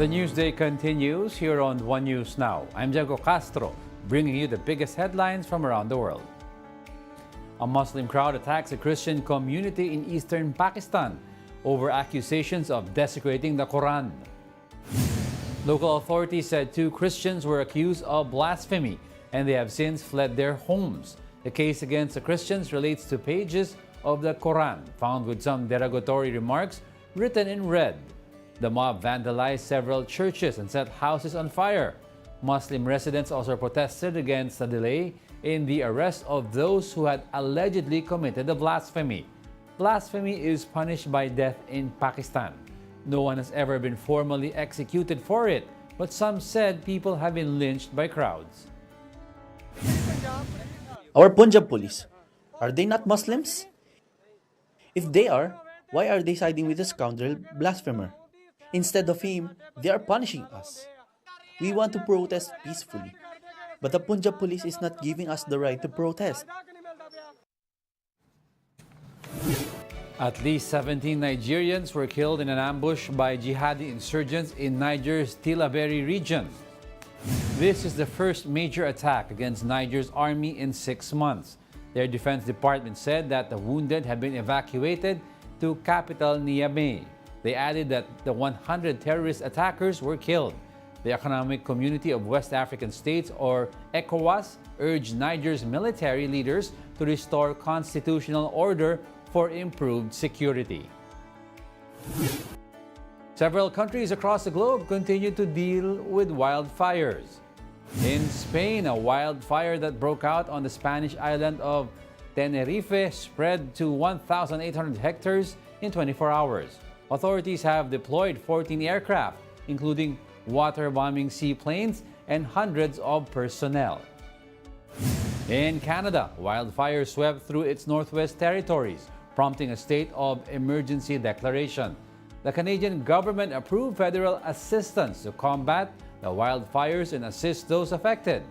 The news day continues here on One News Now. I'm Diego Castro, bringing you the biggest headlines from around the world. A Muslim crowd attacks a Christian community in eastern Pakistan over accusations of desecrating the Quran. Local authorities said 2 Christians were accused of blasphemy and they have since fled their homes. The case against the Christians relates to pages of the Quran found with some derogatory remarks written in red. The mob vandalized several churches and set houses on fire. Muslim residents also protested against the delay in the arrest of those who had allegedly committed the blasphemy. Blasphemy is punished by death in Pakistan. No one has ever been formally executed for it, but some said people have been lynched by crowds. Our Punjab police, are they not Muslims? If they are, why are they siding with the scoundrel blasphemer? Instead of him, they are punishing us. We want to protest peacefully, but the Punjab police is not giving us the right to protest. At least 17 Nigerians were killed in an ambush by Jihadi insurgents in Niger's Tillaberi region. This is the first major attack against Niger's army in 6 months. Their defense department said that the wounded have been evacuated to capital Niamey. They added that the 100 terrorist attackers were killed. The Economic Community of West African States, or ECOWAS, urged Niger's military leaders to restore constitutional order for improved security. Several countries across the globe continue to deal with wildfires. In Spain, a wildfire that broke out on the Spanish island of Tenerife spread to 1,800 hectares in 24 hours. Authorities have deployed 14 aircraft, including water-bombing seaplanes and hundreds of personnel. In Canada, wildfires swept through its Northwest Territories, prompting a state of emergency declaration. The Canadian government approved federal assistance to combat the wildfires and assist those affected.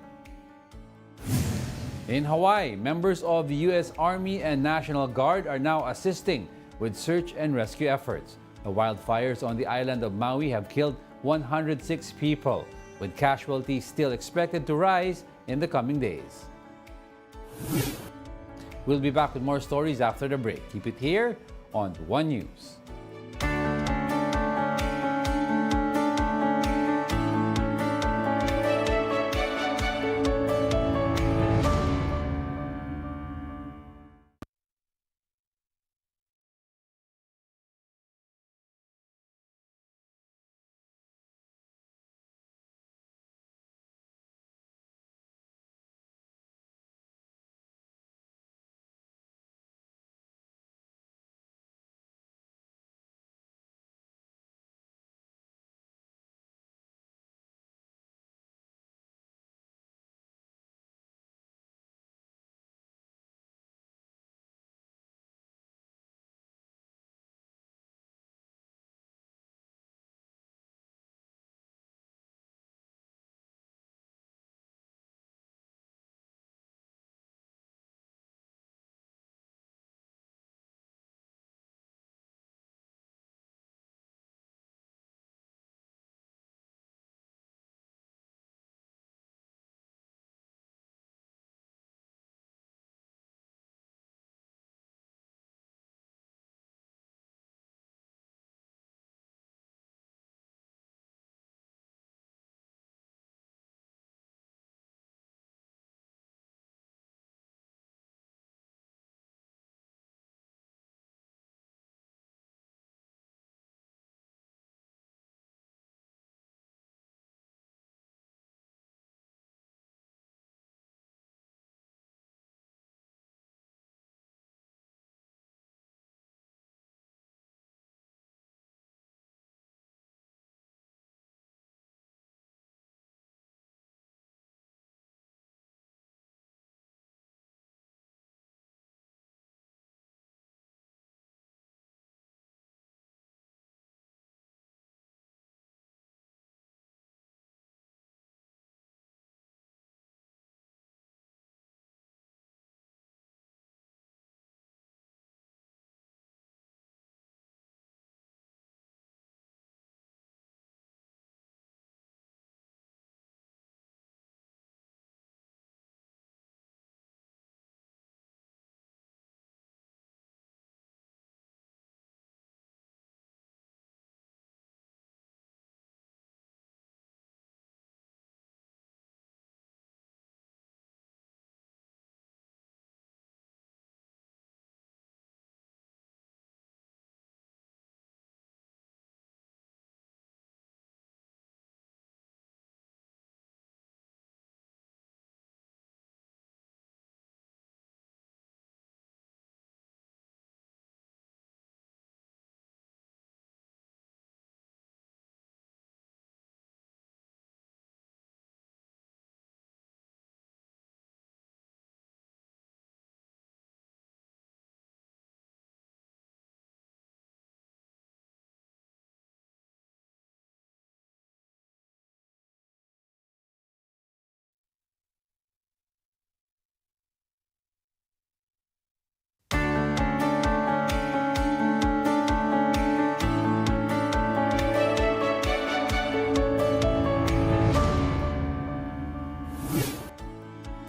In Hawaii, members of the U.S. Army and National Guard are now assisting with search and rescue efforts. The wildfires on the island of Maui have killed 106 people, with casualties still expected to rise in the coming days. We'll be back with more stories after the break. Keep it here on One News.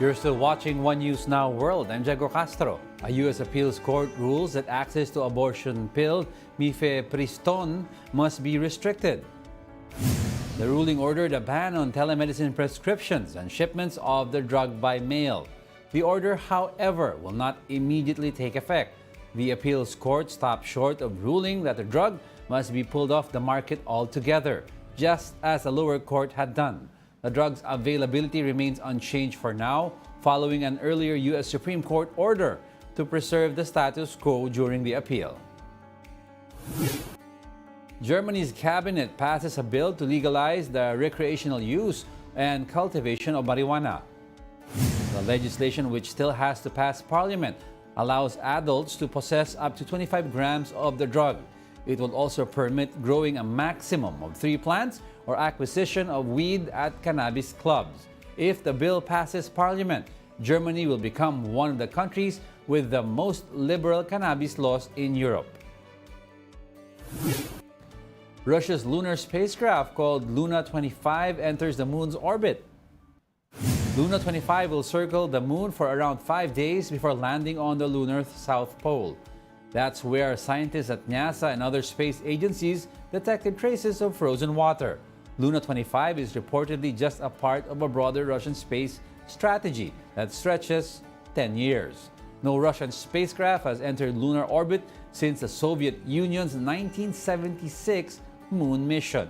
You're still watching One News Now World. I'm Diego Castro. A U.S. appeals court rules that access to abortion pill mifepristone must be restricted. The ruling ordered a ban on telemedicine prescriptions and shipments of the drug by mail. The order, however, will not immediately take effect. The appeals court stopped short of ruling that the drug must be pulled off the market altogether, just as the lower court had done. The drug's availability remains unchanged for now, following an earlier U.S. Supreme Court order to preserve the status quo during the appeal. Germany's cabinet passes a bill to legalize the recreational use and cultivation of marijuana. The legislation, which still has to pass parliament, allows adults to possess up to 25 grams of the drug. It will also permit growing a maximum of 3 plants or acquisition of weed at cannabis clubs. If the bill passes parliament, Germany will become one of the countries with the most liberal cannabis laws in Europe. Russia's lunar spacecraft called Luna 25 enters the moon's orbit. Luna 25 will circle the moon for around 5 days before landing on the lunar south pole. That's where scientists at NASA and other space agencies detected traces of frozen water. Luna 25 is reportedly just a part of a broader Russian space strategy that stretches 10 years. No Russian spacecraft has entered lunar orbit since the Soviet Union's 1976 moon mission.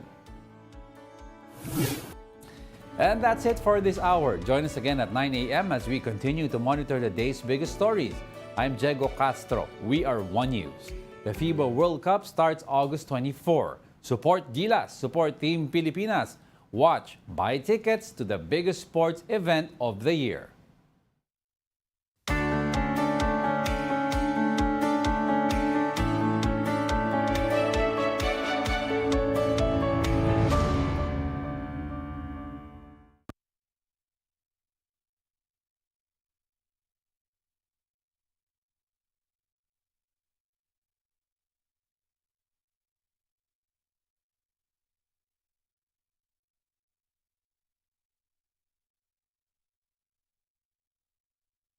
And that's it for this hour. Join us again at 9 a.m. as we continue to monitor the day's biggest stories. I'm Diego Castro. We are One News. The FIBA World Cup starts August 24. Support Gilas, support Team Pilipinas. Watch, buy tickets to the biggest sports event of the year.